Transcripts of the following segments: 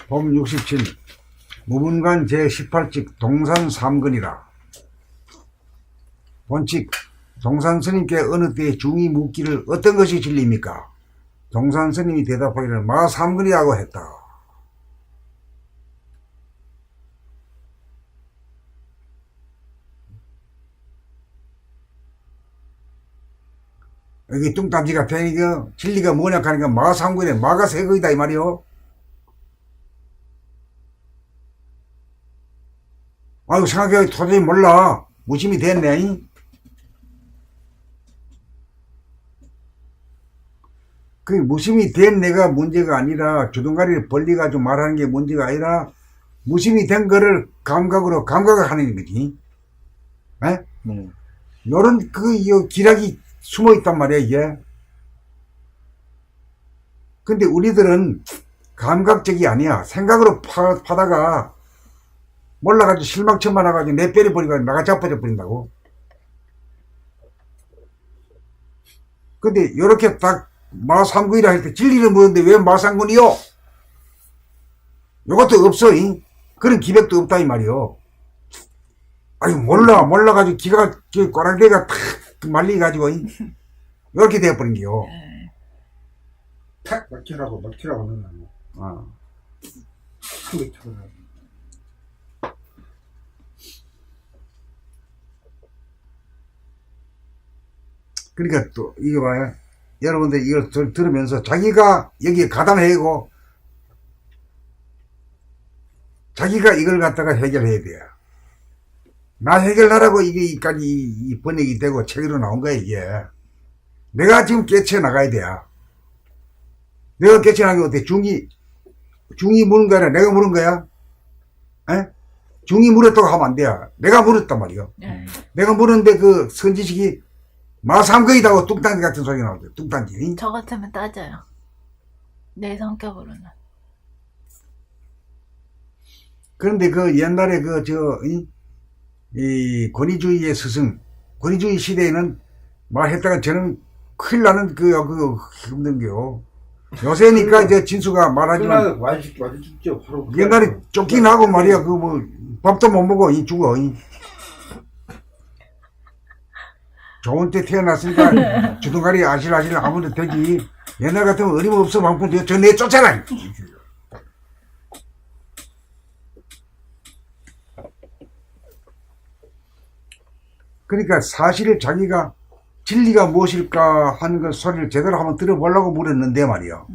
봄 67 무분간 제18칙 동산 삼근이라. 본칙 동산 스님께 어느 때에 중이 묻기를 어떤 것이 진리입니까? 동산 스님이 대답하기를 마삼근이라고 했다. 여기 뚱딴지가 되니까 진리가 뭐냐 하니까 마삼근이네. 마가 세거이다 이 말이요. 아유 생각해보니 도저히 몰라. 무심이 됐네. 그 무심이 된 내가 문제가 아니라 주둥가리를 벌리가지고 말하는 게 문제가 아니라 무심이 된 거를 감각으로 감각을 하는 거지. 에? 요런 기락이 숨어 있단 말이야 이게. 근데 우리들은 감각적이 아니야. 생각으로 파다가 몰라가지고 실망천만 해가지고 내 뼈를 버리고 나가 자빠져 버린다고. 근데 요렇게 딱 마삼군이라 할 때 진리는 뭐였는데 왜 마삼군이요? 요것도 없어. 그런 기백도 없다 이 말이요. 아니 몰라가지고 기가 꼬랑대가 탁 말리가지고 이렇게 되어버린게요. 탁 막히라고 넣는 거. 그러니까 또 이거 봐요. 여러분들 이걸 들으면서 자기가 여기에 가담해고 자기가 이걸 갖다가 해결해야 돼요. 나 해결하라고 이게까지 이 번역이 되고 책으로 나온 거야 이게. 내가 지금 깨쳐 나가야 돼요. 내가 깨쳐 나가면 어때? 중이 무는 거야? 내가 무는 거야? 에? 중이 물었다고 하면 안 돼요. 내가 물었단 말이요. 내가 물었는데 그 선지식이 마삼거이다고 뚱딴지 같은 소리가 나오죠. 뚱딴지. 저 같으면 따져요. 내 성격으로는. 그런데 그 옛날에 이 권위주의의 스승, 권위주의 시대에는 말했다가 저는 큰일 나는 힘든겨. 요새니까 이제 진수가 말하지만 옛날에 쫓긴 하고 말이야. 밥도 못 먹어 죽어. 좋은 때 태어났으니까 주둥가리 아실아실 하면 되지. 옛날 같으면 어림없어 방풍 저 내 쫓아라. 그러니까 사실을 자기가 진리가 무엇일까 하는 그 소리를 제대로 한번 들어보려고 물었는데 말이야.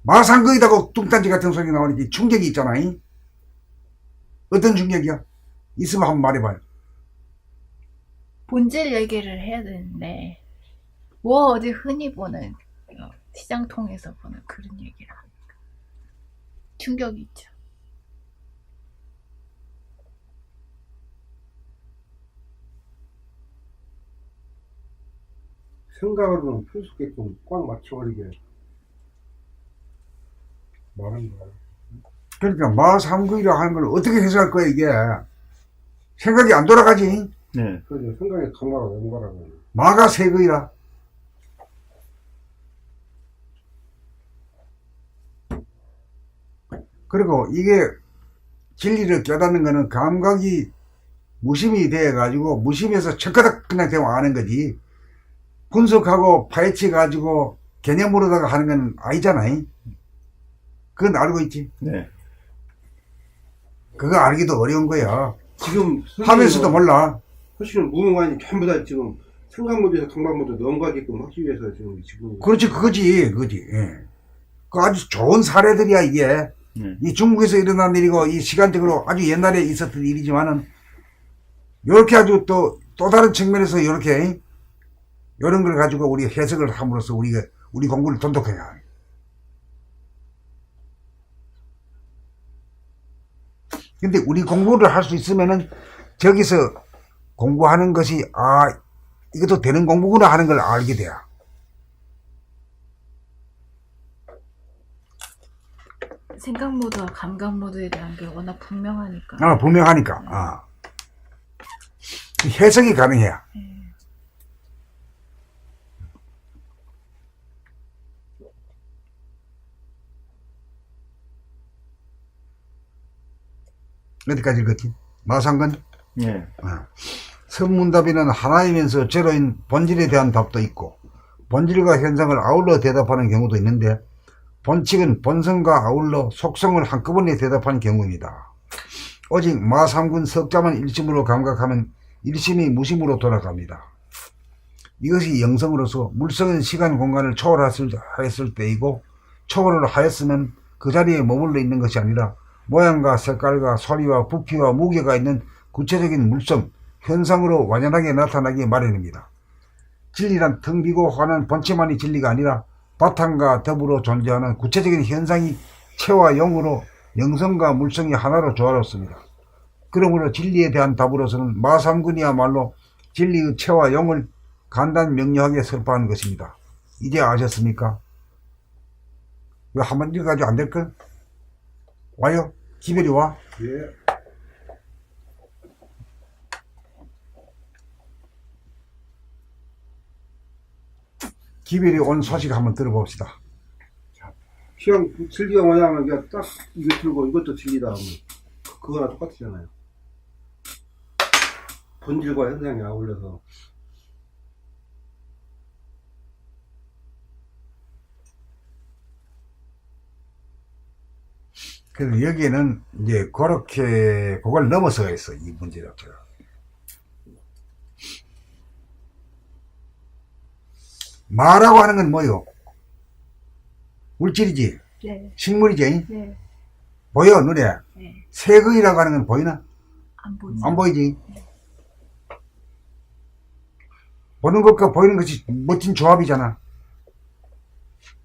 마상거이다고 뚱딴지 같은 소리 나오니까 충격이 있잖아. 어떤 충격이야? 있으면 한번 말해봐요. 본질 얘기를 해야 되는데 뭐 어디 흔히 보는 시장 통해서 보는 그런 얘기를 하니까 충격이 있죠. 생각으로는 풀 수 있게끔 꽉 맞춰버리게 말하는 거야. 그러니까 마삼거이라 하는 걸 어떻게 해석할 거야 이게. 생각이 안 돌아가지. 네. 그래서 생각에 감각을 온 거라고. 마가 세거이라. 그리고 이게 진리를 깨닫는 거는 감각이 무심이 돼가지고 무심해서 척가닥 그냥 되면 아는 거지. 분석하고 파헤쳐가지고 개념으로다가 하는 건 아니잖아요. 그건 알고 있지. 네. 그거 알기도 어려운 거야. 지금 하면서도 몰라. 사실은 무능관이 전부 다 지금 생각 모드에서 감각 모드 넘어가게끔 하기 위해서 지금. 그렇지, 그거지. 예. 그 아주 좋은 사례들이야, 이게. 이 중국에서 일어난 일이고, 이 시간적으로 아주 옛날에 있었던 일이지만은, 요렇게 아주 또 다른 측면에서 요렇게, 요런 걸 가지고 우리 해석을 함으로써 우리 공부를 돈독해야 해. 근데 우리 공부를 할 수 있으면은, 저기서 공부하는 것이, 이것도 되는 공부구나 하는 걸 알게 돼요. 생각 모드와 감각 모드에 대한 게 워낙 분명하니까. 분명하니까. 해석이 가능해요. 어디까지 읽었지? 마상근? 예. 선문답에는 하나이면서 제로인 본질에 대한 답도 있고 본질과 현상을 아울러 대답하는 경우도 있는데 본칙은 본성과 아울러 속성을 한꺼번에 대답하는 경우입니다. 오직 마삼군 석자만 일심으로 감각하면 일심이 무심으로 돌아갑니다. 이것이 영성으로서 물성은 시간 공간을 초월하였을 때이고 초월을 하였으면 그 자리에 머물러 있는 것이 아니라 모양과 색깔과 소리와 부피와 무게가 있는 구체적인 물성, 현상으로 완연하게 나타나기 마련입니다. 진리란 텅 비고 화는 본체만이 진리가 아니라 바탕과 더불어 존재하는 구체적인 현상이 체와 영으로 영성과 물성이 하나로 조화롭습니다. 그러므로 진리에 대한 답으로서는 마삼근이야말로 진리의 체와 영을 간단 명료하게 설파하는 것입니다. 이제 아셨습니까? 왜 한번 읽어가지고 안 될걸? 와요? 기별이 와? 예. 기별이 온 소식 한번 들어봅시다. 시험 진리가 뭐냐면 그냥 딱 이거 들고 이것도 진리다 하면 그거랑 똑같잖아요. 본질과 현상이 아울러서. 그래서 여기에는 이제 그렇게 그걸 넘어서가 있어, 이 문제 자체가. 마라고 하는 건 뭐요? 물질이지? 네. 식물이지? 네. 보여, 눈에? 네. 색의라고 하는 건 보이나? 안 보이죠? 안 보이지? 보는 것과 보이는 것이 멋진 조합이잖아.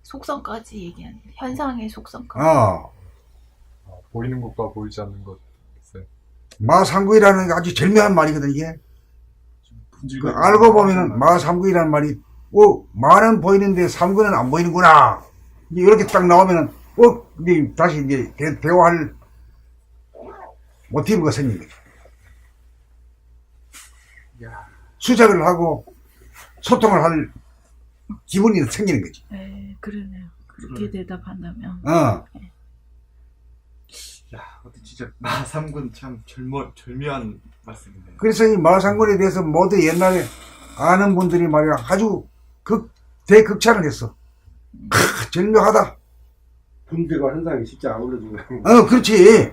속성까지 얘기하는 현상의 속성까지. 보이는 것과 보이지 않는 것. 마삼구이라는 게 아주 절묘한 말이거든, 이게. 그 알고 보면은 마삼구이라는 말이, 마는 보이는데 삼구는 안 보이는구나. 이제 이렇게 딱 나오면은, 이제 다시 이제 대화할 모티브가 생긴 거죠. 수작을 하고 소통을 할 기분이 생기는 거지. 네, 그러네요. 그렇게 대답한다면. 야, 진짜 마삼군 참 절묘한 말씀이네요. 그래서 이 마삼군에 대해서 모두 옛날에 아는 분들이 말이야 아주 대극찬을 했어. 절묘하다. 본질과 현상이 진짜 아울러진 거예요. 그렇지.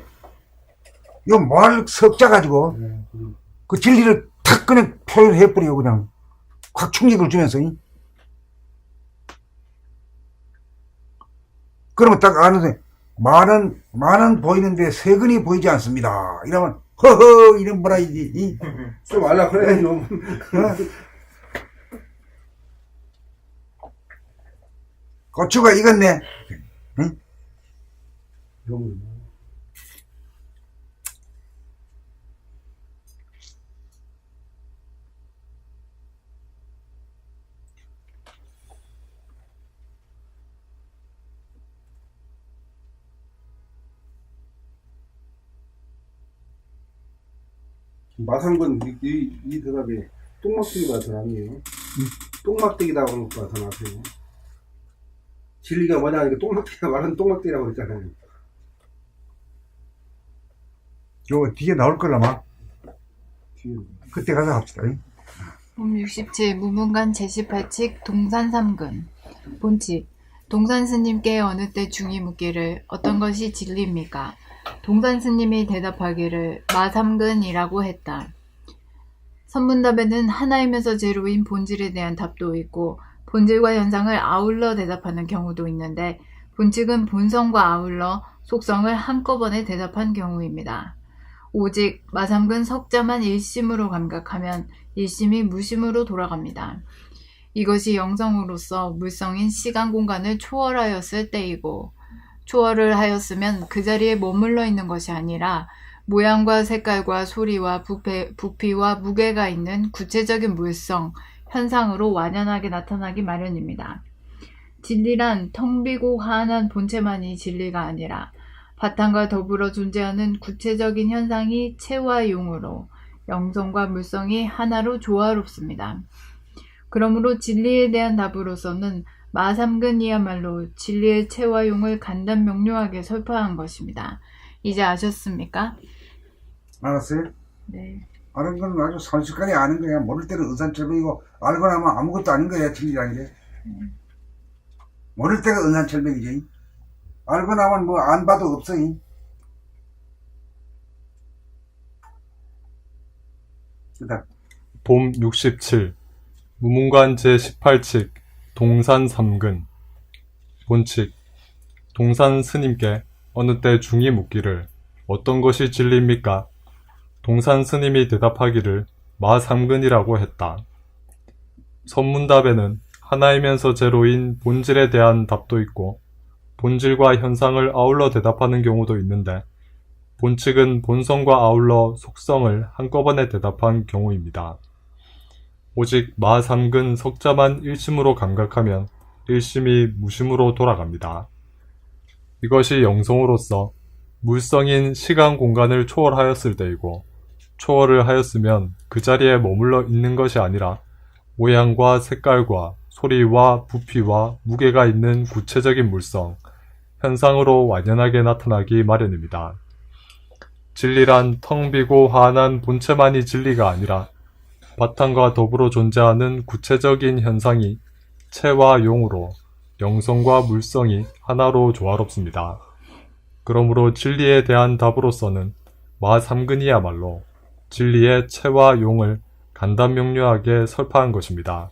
이거 말 석자 가지고 그 진리를 탁 그냥 표현해버리고 그냥 확 충격을 주면서. 그러면 딱 아는데 많은 보이는데 세근이 보이지 않습니다. 이러면 허허 이런 뭐라 이지. 좀 알라 그래 너무. 고추가 익었네. 응? 너무. 마삼군 이 대답이 똥막대기보다 더 낫네요. 똥막대기라고 하는 것보다 더 낫네요. 진리가 뭐냐 하니까 똥막대기가 말하는 똥막대기라고 그랬잖아요. 요 뒤에 나올 거라마. 뒤에. 그때 가서 합시다. 봄 67 무문관 제18칙 동산 3근 본칙 동산 스님께 어느 때 중이 묻기를 어떤 것이 진리입니까? 동산 스님이 대답하기를 마삼근이라고 했다. 선문답에는 하나이면서 제로인 본질에 대한 답도 있고 본질과 현상을 아울러 대답하는 경우도 있는데 본칙은 본성과 아울러 속성을 한꺼번에 대답한 경우입니다. 오직 마삼근 석자만 일심으로 감각하면 일심이 무심으로 돌아갑니다. 이것이 영성으로서 물성인 시간 공간을 초월하였을 때이고 초월을 하였으면 그 자리에 머물러 있는 것이 아니라 모양과 색깔과 소리와 부피와 무게가 있는 구체적인 물성, 현상으로 완연하게 나타나기 마련입니다. 진리란 텅 비고 환한 본체만이 진리가 아니라 바탕과 더불어 존재하는 구체적인 현상이 체와 용으로 영성과 물성이 하나로 조화롭습니다. 그러므로 진리에 대한 답으로서는 마삼근이야말로 진리의 체와 용을 간단 명료하게 설파한 것입니다. 이제 아셨습니까? 알았어요? 네. 아는 건 아주 산순간에 아는 거야. 모를 때는 은산철벽이고 알고 나면 아무것도 아닌 거야. 진리라는 게. 모를 때가 은산철벽이지. 알고 나면 뭐 안 봐도 없어. 그다음 봄 67 무문관 제18칙 동산 3근 본칙 동산 스님께 어느 때 중이 묻기를 어떤 것이 진리입니까? 동산 스님이 대답하기를 마 3근이라고 했다. 선문답에는 하나이면서 제로인 본질에 대한 답도 있고 본질과 현상을 아울러 대답하는 경우도 있는데 본칙은 본성과 아울러 속성을 한꺼번에 대답한 경우입니다. 오직 마 3근 석자만 일심으로 감각하면 일심이 무심으로 돌아갑니다. 이것이 영성으로서 물성인 시간 공간을 초월하였을 때이고 초월을 하였으면 그 자리에 머물러 있는 것이 아니라 모양과 색깔과 소리와 부피와 무게가 있는 구체적인 물성, 현상으로 완연하게 나타나기 마련입니다. 진리란 텅 비고 환한 본체만이 진리가 아니라 바탕과 더불어 존재하는 구체적인 현상이 체와 용으로 영성과 물성이 하나로 조화롭습니다. 그러므로 진리에 대한 답으로서는 마 3근이야말로 진리의 체와 용을 간단명료하게 설파한 것입니다.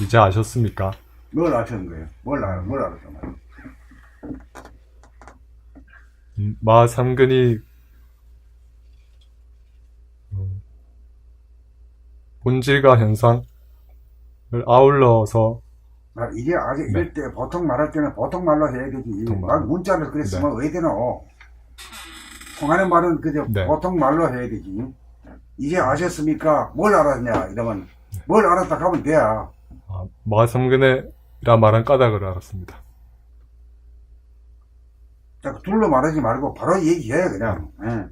이제 아셨습니까? 뭘 아셨는 거예요? 뭘 알았단 말이야? 마 3근이 본질과 현상을 아울러서 이게 아직 이럴 때 보통 말할 때는 보통 말로 해야 되지. 보통 막 말로. 문자를 그랬으면 왜 되노? 통하는 말은 그저 네. 보통 말로 해야 되지. 이제 아셨습니까? 뭘 알았냐? 이러면 뭘 알았다 하면 돼야. 마 3근이라 말한 까닭을 알았습니다. 자꾸 둘로 말하지 말고 바로 얘기해 그냥. 예.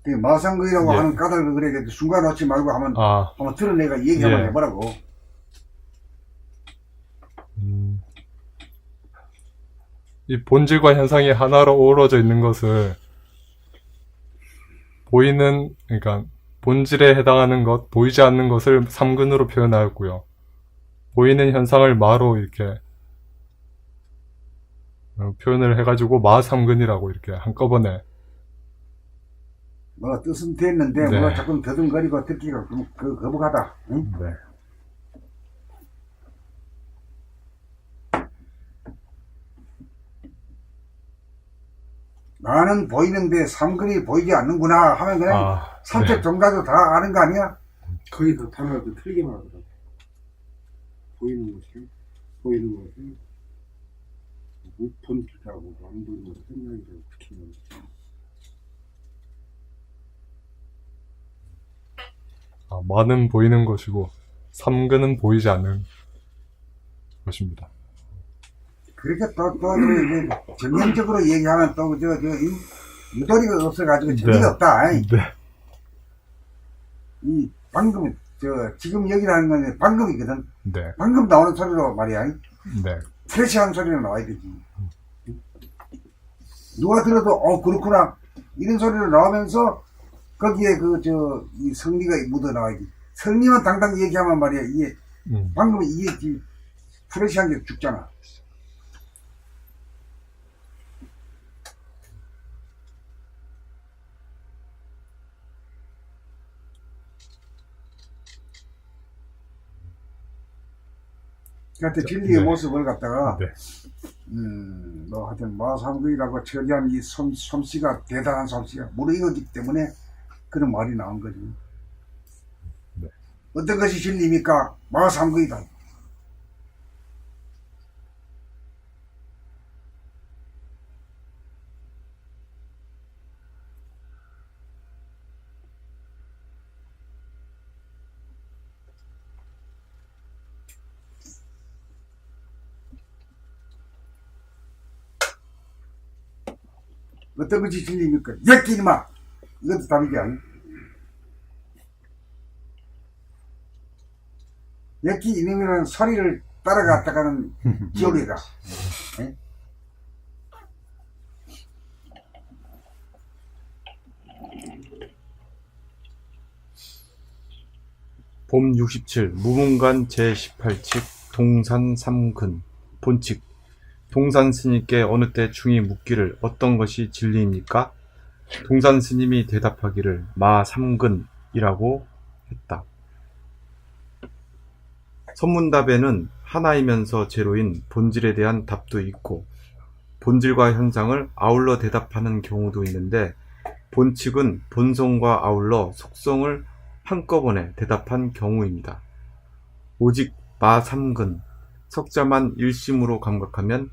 그 마상거이라고 예. 하는 까닭을 그래 순간 놓지 말고 한번 들어내가 얘기 한번 예. 해보라고. 이 본질과 현상이 하나로 어우러져 있는 것을 보이는, 그러니까 본질에 해당하는 것, 보이지 않는 것을 3근으로 표현하였고요. 보이는 현상을 마로 이렇게 표현을 해가지고 마 3근이라고 이렇게 한꺼번에. 뭐 뜻은 됐는데 네. 뭐 조금 더듬거리고 듣기가 거북하다. 응? 네. 나는 보이는데 삼근이 보이지 않는구나 하면 그냥 삼척 네. 정가도 다 아는 거 아니야? 거기서 단어도 틀리게 말하더라고. 보이는 것이 본질하고 안 보이는 것을 생각이라고 지키는 거지. 마는 보이는 것이고 3근은 보이지 않는 것입니다. 그렇게 또 이제 정형적으로 얘기하면 또 유도리가 없어가지고 재미가 네. 없다. 네. 이 방금 지금 얘기를 하는 건 방금이거든. 네. 방금 나오는 소리로 말이야. 네. 프레시한 소리로 나와야 되지. 누가 들어도 그렇구나 이런 소리로 나오면서 거기에 이 성리가 묻어 나와야지. 성리만 당당 얘기하면 말이야. 이게 방금 이게 프레시한 게 죽잖아. 그한테 진리의 네. 모습을 갖다가 네. 뭐 하여튼 마삼구이라고 처리한 이 솜씨가 대단한 솜씨가 무르익었기 때문에 그런 말이 나온 거지. 네. 어떤 것이 진리입니까? 마삼구이다. 어떤 것이 진리입니까? 예끼 이마! 이것도 답이지 않아? 예끼 이놈이라는 소리를 따라갔다가는 지옥이가. 예? 봄 67 무문관 제18칙 동산 3근 본칙 동산 스님께 어느 때 중이 묻기를 어떤 것이 진리입니까? 동산 스님이 대답하기를 마 3근이라고 했다. 선문답에는 하나이면서 제로인 본질에 대한 답도 있고 본질과 현상을 아울러 대답하는 경우도 있는데 본칙은 본성과 아울러 속성을 한꺼번에 대답한 경우입니다. 오직 마 3근 석자만 일심으로 감각하면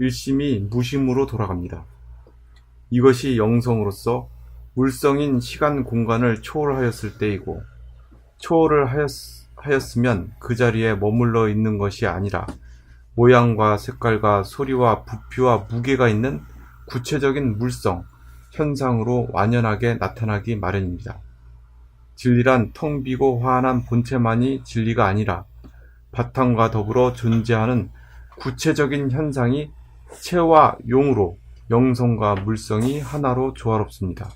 일심이 무심으로 돌아갑니다. 이것이 영성으로서 물성인 시간 공간을 초월하였을 때이고 초월을 하였으면 그 자리에 머물러 있는 것이 아니라 모양과 색깔과 소리와 부피와 무게가 있는 구체적인 물성, 현상으로 완연하게 나타나기 마련입니다. 진리란 텅 비고 화한한 본체만이 진리가 아니라 바탕과 더불어 존재하는 구체적인 현상이 체와 용으로 영성과 물성이 하나로 조화롭습니다.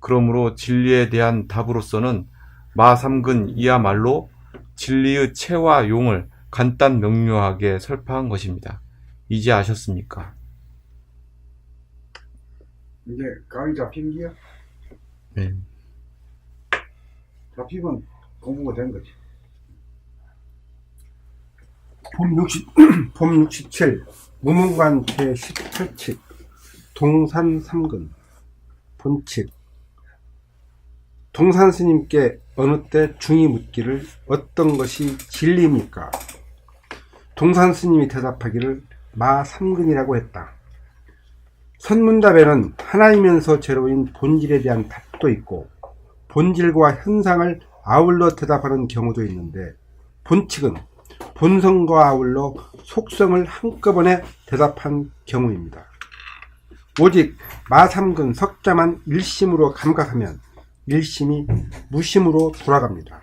그러므로 진리에 대한 답으로서는 마 3근 이야말로 진리의 체와 용을 간단 명료하게 설파한 것입니다. 이제 아셨습니까? 이제 감이 잡힌 게요? 네. 잡히면 공부가 된 거지. 봄 67 무문관 제18칙 동산 3근 본칙 동산 스님께 어느 때 중이 묻기를 어떤 것이 진리입니까? 동산 스님이 대답하기를 마 3근이라고 했다. 선문답에는 하나이면서 제로인 본질에 대한 답도 있고 본질과 현상을 아울러 대답하는 경우도 있는데 본칙은 본성과 아울러 속성을 한꺼번에 대답한 경우입니다. 오직 마 3근 석자만 일심으로 감각하면 일심이 무심으로 돌아갑니다.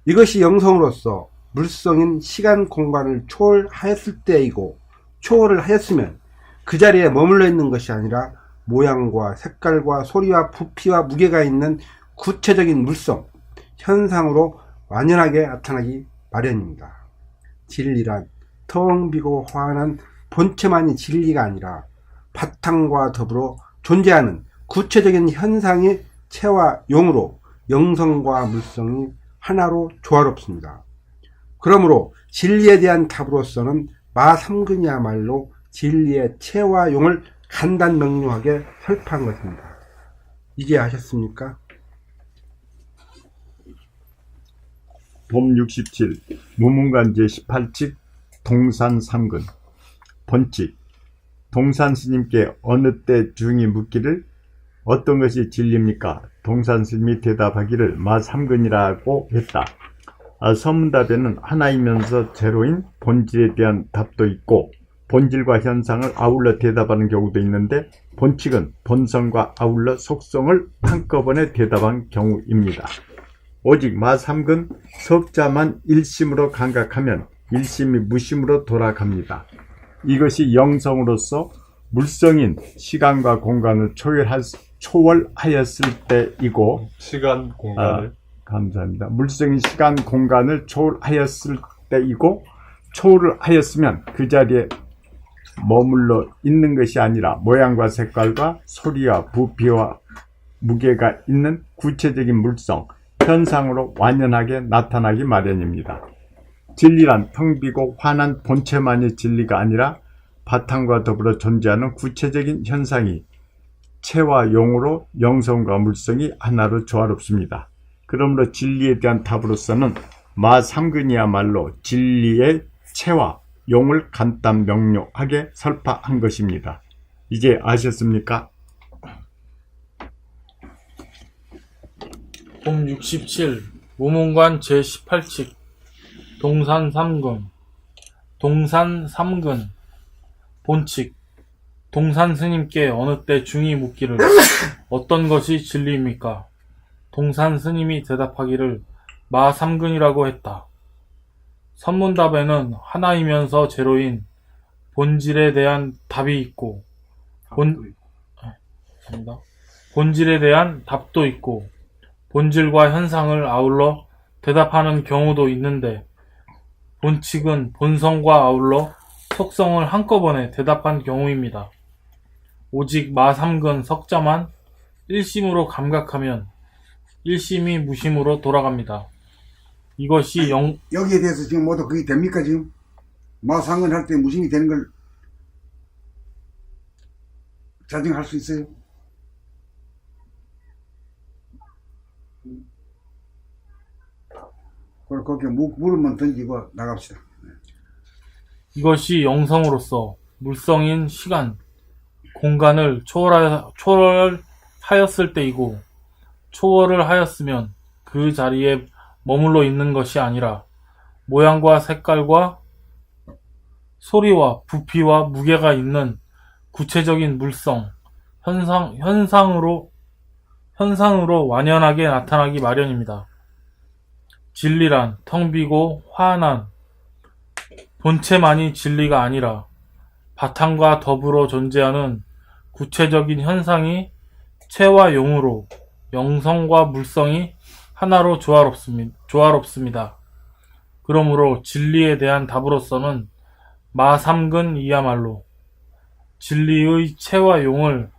이것이 영성으로서 물성인 시간 공간을 초월하였을 때이고 초월을 하였으면 그 자리에 머물러 있는 것이 아니라 모양과 색깔과 소리와 부피와 무게가 있는 구체적인 물성, 현상으로 완연하게 나타나기 마련입니다. 진리란 텅 비고 화한한 본체만이 진리가 아니라 바탕과 더불어 존재하는 구체적인 현상이 체와 용으로 영성과 물성이 하나로 조화롭습니다. 그러므로 진리에 대한 답으로서는 마 3근이야말로 진리의 체와 용을 간단 명료하게 설파한 것입니다. 이제 아셨습니까? 봄 67 무문관 제18칙 동산 3근 본칙 동산 스님께 어느 때 중이 묻기를 어떤 것이 진리입니까? 동산 스님이 대답하기를 마 3근이라고 했다. 선문답에는 하나이면서 제로인 본질에 대한 답도 있고 본질과 현상을 아울러 대답하는 경우도 있는데 본칙은 본성과 아울러 속성을 한꺼번에 대답한 경우입니다. 오직 마 3근 석자만 일심으로 감각하면 일심이 무심으로 돌아갑니다. 이것이 영성으로서 물성인 시간과 공간을 초월하였을 때이고 시간, 공간을 감사합니다. 물성인 시간, 공간을 초월하였을 때이고 초월을 하였으면 그 자리에 머물러 있는 것이 아니라 모양과 색깔과 소리와 부피와 무게가 있는 구체적인 물성, 현상으로 완연하게 나타나기 마련입니다. 진리란 텅 비고 환한 본체만이 진리가 아니라 바탕과 더불어 존재하는 구체적인 현상이 체와 용으로 영성과 물성이 하나로 조화롭습니다. 그러므로 진리에 대한 답으로서는 마 3근이야말로 진리의 체와 용을 간단 명료하게 설파한 것입니다. 이제 아셨습니까? 봄 67 무문관 제18칙 동산 3근 본칙 동산 스님께 어느 때 중이 묻기를 어떤 것이 진리입니까? 동산 스님이 대답하기를 마 3근이라고 했다. 선문답에는 하나이면서 제로인 본질에 대한 답이 있고 죄송합니다. 본질에 대한 답도 있고 본질과 현상을 아울러 대답하는 경우도 있는데 본칙은 본성과 아울러 속성을 한꺼번에 대답한 경우입니다. 오직 마3근 석자만 1심으로 감각하면 1심이 무심으로 돌아갑니다. 이것이 여기에 대해서 지금 모두 그게 됩니까 지금? 마상근 할 때 무심이 되는 걸 자정할 수 있어요? 그걸 거기에 물음만 던지고 나갑시다. 이것이 영성으로서 물성인 시간, 공간을 초월하였을 때이고 초월을 하였으면 그 자리에 머물러 있는 것이 아니라 모양과 색깔과 소리와 부피와 무게가 있는 구체적인 물성, 현상으로 완연하게 나타나기 마련입니다. 진리란 텅 비고 화난 본체만이 진리가 아니라 바탕과 더불어 존재하는 구체적인 현상이 체와 용으로 영성과 물성이 하나로 조화롭습니다. 그러므로 진리에 대한 답으로서는 마3근 이야말로 진리의 체와 용을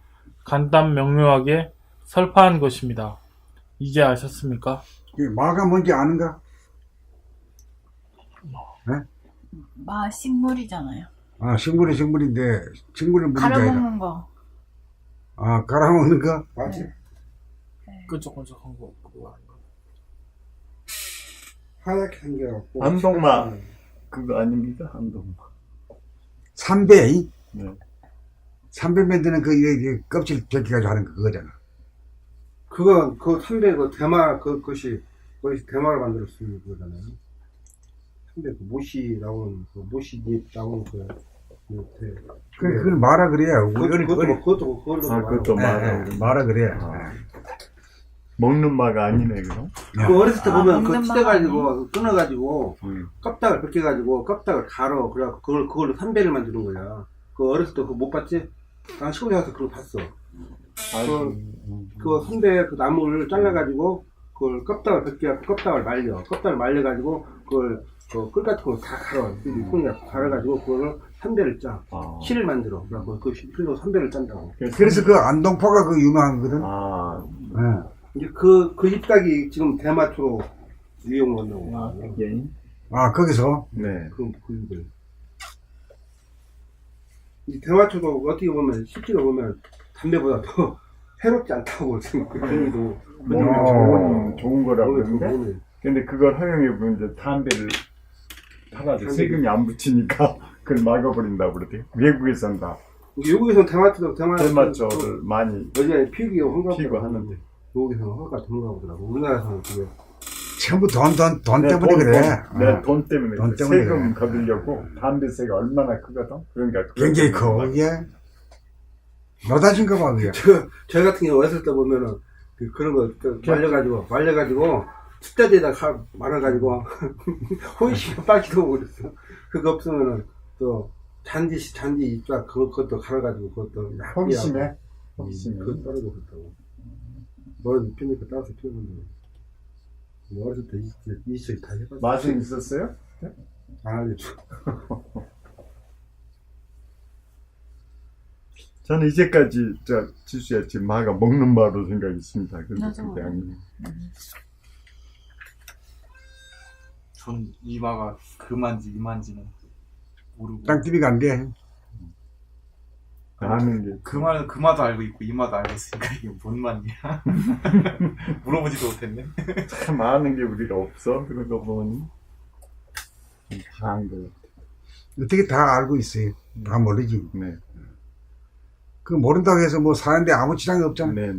간단 명료하게 설파한 것입니다. 이제 아셨습니까? 이게 마가 뭔지 아는가? 마 식물이잖아요. 아, 식물인데 식물은 뭔지 알아? 갈아먹는 거. 아, 갈아먹는 거? 맞지? 끈적끈적한 거 그거 아닌가? 하얗게 생겨갖고. 안동마 그거 아닙니까? 안동마. 삼배. 네. 삼배 만드는 그 이게 껍질 벗겨가지고 하는 그거잖아. 그 선배, 대마, 그것이 대마를 만들었으면 그거잖아요. 선배, 모시 나오는, 모시잎 나오는 그걸 말아 그래야. 그것도 말아 그래야. 먹는 마가 아니네 그럼. 그 어렸을 때 보면 먹는 그 맛 찢어가지고, 끊어가지고, 껍닥을 벗겨가지고, 껍닥을 갈어. 그래갖고 그걸로 선배를 만드는 거야. 그 어렸을 때 그거 못 봤지? 난 시골에 가서 그거 봤어. 그 선배 그 나무를 잘라가지고 그걸 껍닥을 벗겨갖고 껍닥을 말려. 껍닥을 말려가지고 그걸 끌 같은 거 다 갈아. 손에 갈아가지고 그거를 선배를 짜. 실을 만들어. 그래갖고 그 실로 선배를 짠다고. 그래서 그 안동파가 그 유명한 거거든. 예. 이제 그 잎각이 지금 대마초로 이용한다고. 예. 아, 거기서? 네. 그 잎을. 이 대마초도 어떻게 보면 실제로 보면 담배보다 더 해롭지 않다고 생각해요. 몸에 좋은 거라고 몸에 그러는데 근데 그걸 허용해보면 이제 담배를 팔아도 세금이 안 붙이니까 그걸 막아버린다고 그러대요. 외국에선 다 외국에서는 대마초를 많이 여기가 피우기가 피고 하는데 외국에서는 허가가 드문가 보더라고. 우리나라에서는 그게 전부 돈 때문에 그래. 네, 돈 때문에 돈 때문에 세금 그래. 거두려고 담배세가 얼마나 크거든. 그러니까 굉장히 커, 이게. 노다진가 봐, 그게. 저희 같은 경우 어렸을 때 보면은 그런 거 말려가지고 숫자대에다 말아가지고 호이시가 빠지고 그랬어. 그거 없으면은 또 잔디 쫙 그것도 갈아가지고 그것도 호기심에 그거 떨어져 그랬다고. 머리 피니까 따라서 피우는데 어렸을 때 이식 다 해봤어. 맛은 있었어요? 안 알려줘. 저는 이제까지 지수야 마가 먹는 마로 생각했습니다. 맞아. 전 이마가 그만지 이만지는 모르고 땅집이가 안 돼. 아는 게 그마도 알고 있고 이마도 알고 있으니까 이게 뭔 말이야? 물어보지도 못했네. 참 아는 게 우리가 없어. 그런 거 보니 다 안 거. 어떻게 다 알고 있어요. 다 모르지. 네, 그 모른다고 해서 뭐 사는데 아무 지장이 없잖아. 네.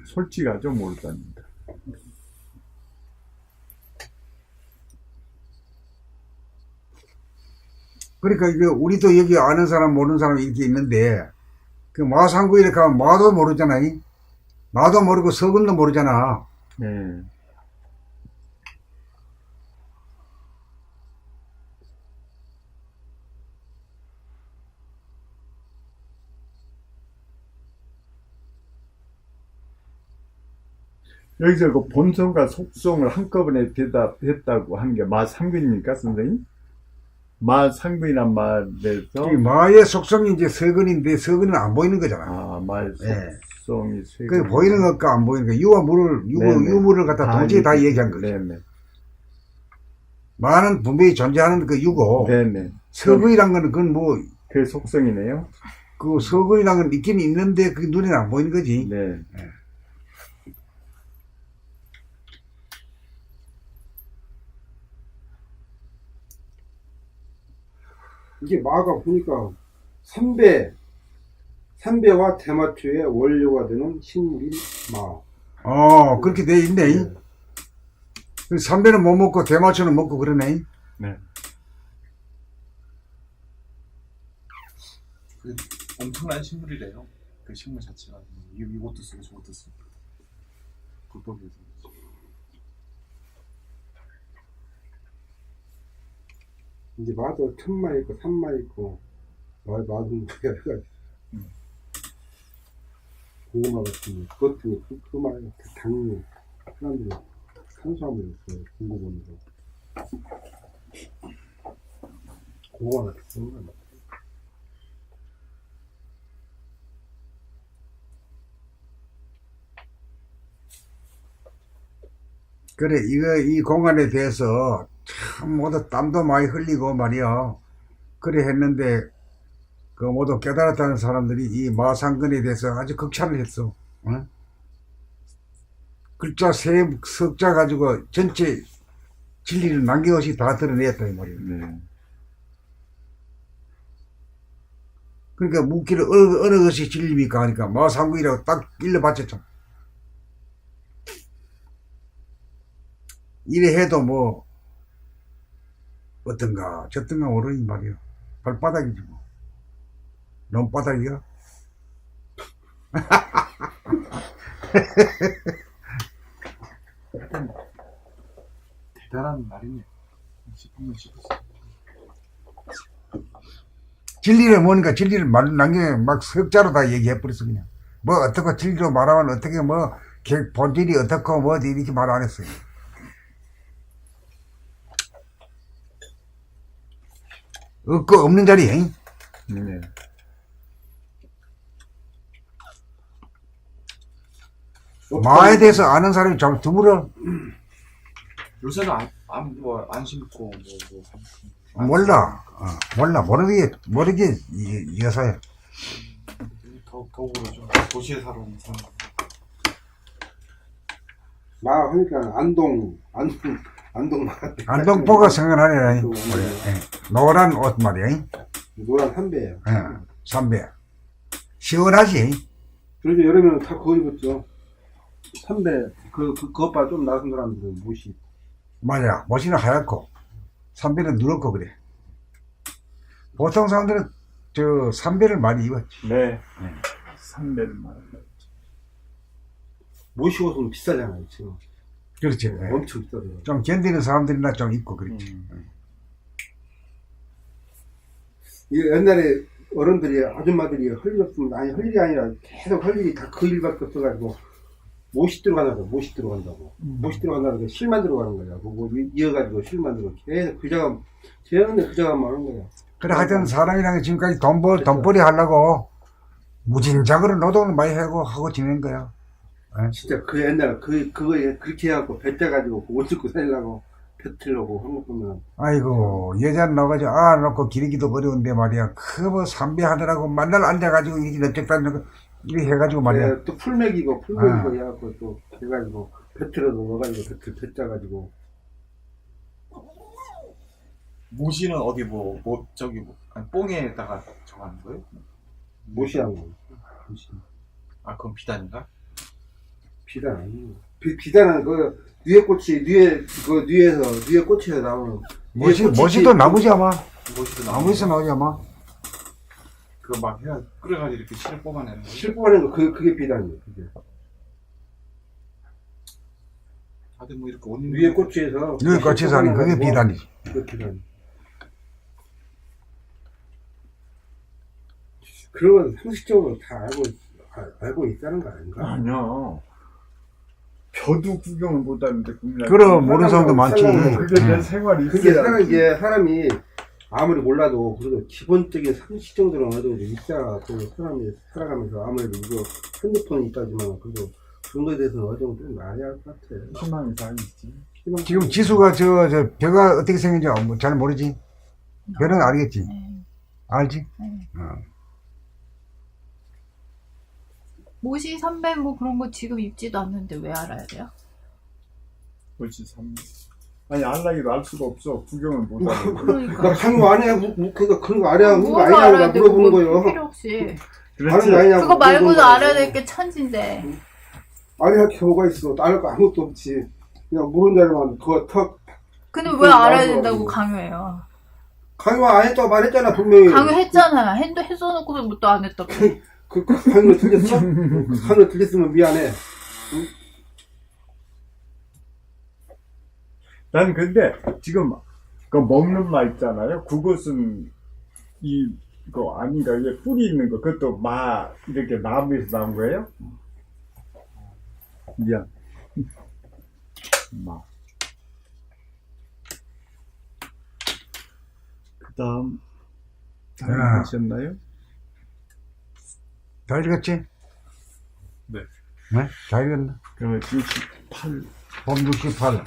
솔직하죠 모르답니다. 그러니까 이게 우리도 여기 아는 사람 모르는 사람 이렇게 있는데 그 마상구 이렇게 하면 마도 모르잖아. 마도 모르고 서근도 모르잖아. 네. 여기서 그 본성과 속성을 한꺼번에 대답했다고 하는 게 마상근입니까, 선생님? 마상근이란 말에서 이 마의 속성이 이제 서근인데 서근은 안 보이는 거잖아. 아, 말 예. 속성이 그 보이는 것과 안 보이는 거, 유와 물을 네네. 유물을 갖다 동시에 다 얘기한 거지. 네네. 마는 분명히 존재하는 그 유고, 네네. 서근이란 거는 그건 뭐 그 속성이네요. 그 서근이란 건 있긴 있는데 그게 눈에는 안 보이는 거지. 네. 이게 마가 보니까 삼배와 대마초의 원료가 되는 식물이 마. 그렇게 돼 있네. 네. 삼배는 못 먹고 대마초는 먹고 그러네. 네. 그 엄청난 식물이래요. 그 식물 자체가 이것도 쓰고 저것도 쓰고 불법에서. 이제 마도 1000마 있고 3마 있고 마도 여러 가지. 고구마 같은 거, 그것도 그 말이야. 당뇨 사람들이 탄수화물이 있어요. 공급원으로. 고구마 같은 거. 그래, 이 공간에 대해서 참 모두 땀도 많이 흘리고 말이야. 그래 했는데, 그 모두 깨달았다는 사람들이 이 마상근에 대해서 아주 극찬을 했어. 어? 글자 세 석자 가지고 전체 진리를 남김없이 다 드러냈다, 이 말이야. 네. 그러니까 묻기를 어느 것이 진리입니까? 하니까 마상근이라고 딱 일러 바쳤잖아. 이래 해도 뭐, 어떤가, 저떤가 모르니 말이야. 발바닥이지 뭐. 논바닥이야? 대단한 말이네. 싶으면 싶었어. 진리를 뭐니까 진리를 남겨 막 석자로 다 얘기해버렸어, 그냥. 뭐, 어떻고 진리로 말하면 어떻게 뭐, 본질이 어떻고 뭐, 이렇게 말 안 했어요. 없고 없는 자리에. 네. 마에 대해서 아는 사람이 좀 드물어. 요새는 안 심고 몰라. 몰라. 모르게 여사야. 더욱으로 좀 도시에 살아오는 사람. 마 하니까 안동 마. 안동포가 생각나네. 또 노란 옷 말이야. 노란 삼배예요. 삼배. 시원하지? 그래서 여름에는 다 그거 입었죠. 삼배 그것봐 좀 나은 사람들은 못이. 맞아. 멋이는 하얗고, 삼배는 누렇고 그래. 보통 사람들은 삼배를 많이 입었지. 네. 3배를 말합니다. 못이 옷은 비싸잖아요 지금. 그렇지. 엄청 비싸요. 좀 견디는 사람들이나 좀 입고 그렇지. 이게 옛날에 어른들이 아줌마들이 할 일 없으면 아니 할 일이 아니라 계속 할 일이 다 그 일밖에 없어가지고 못이 들어간다고 못이 들어간다고 실만 들어가는 거야. 그거 이어가지고 실만 들어 계속 그 작업만 하는 거야. 그래, 하여튼 사람이랑 지금까지 돈벌이 하려고 무진장으로 노동을 많이 하고 지낸 거야. 진짜 그 옛날 그거에 그렇게 해갖고 배 떼가지고 옷 입고 살려고 뱉으려고 한 거 보면 아이고, 여자 나가지고 놓고 기르기도 어려운데 말이야. 그 뭐 삼배 하느라고 맨날 앉아가지고 이렇게 넓적다니고 이렇게 해가지고 말이야. 또 풀 먹이고 해갖고 또 해가지고 뱉으려도 넣어가지고 배 짜가지고 모시는 어디 아니, 뽕에다가 정하는 거예요? 못이하고 못이. 그건 비단인가? 비단 아니고 비단은 그 뉘에 꽃에서 나오는 멋이도 나무지 아마. 모시도 나무에서 나오지 아마. 그거 막 해야 끓여가지고 이렇게 실을 뽑아내는 거. 실 뽑아내는 거 그게 비단이에요. 그게. 다들 뭐 이렇게 옷 입는 뉘에 거 꽃에서 여기 거치서 하는 그게 비단이지. 그게 비단. 그러면 상식적으로 다 알고 있다는 거 아닌가? 아니요. 저도 구경을 못하는데 국민학교. 그럼 모르는 사람도 많지. 그게 내 응. 생활이 그게 있어야. 이게 사람이 아무리 몰라도 그래도 기본적인 상식 정도는 어느 정도 있어야 또 사람이 살아가면서 아무래도 이거 핸드폰이 있다지만 그래도 그런 거에 대해서는 어느 정도 좀 알아야 할 것 같아. 희망이 다있지. 지금 지수가 저 배가 어떻게 생긴지 잘 모르지? 배는 알겠지? 알지? 모시 선배 뭐 그런 거 지금 입지도 않는데 왜 알아야 돼요? 그렇지, 아니, 알라기도 알 수가 없어. 구경을 못하고. 나 그러니까. 상거 안 해. 그러니까 그런 거 알아야 그런 거 뭐가 아니냐고 알아야 나 돼? 물어보는 그거 거예요. 필요 없이. 아는 거 아니냐고. 그거 말고도 물어보는 알아야 거예요. 될 게 천진데. 알아야 할 뭐가 있어. 알거 아무것도 없지. 그냥 모르는 자료만 그거 턱 근데 그거 왜 알아야 나도 된다고 알고. 강요해요? 강요 안 했다고 말했잖아 분명히. 강요했잖아. 했어놓고서 뭐 또 안 했다고. 그 강요 틀렸어? 강요 틀렸으면 미안해. 난 근데 지금 그 먹는 말 있잖아요. 그것은 이거 아닌가? 이게 뿌리 있는 거. 그것도 이렇게 나무에서 나온 거예요? 미안. 그 다음 야. 하셨나요? 다 읽었지? 네. 네? 다 읽었나? 그 68. 봄 68.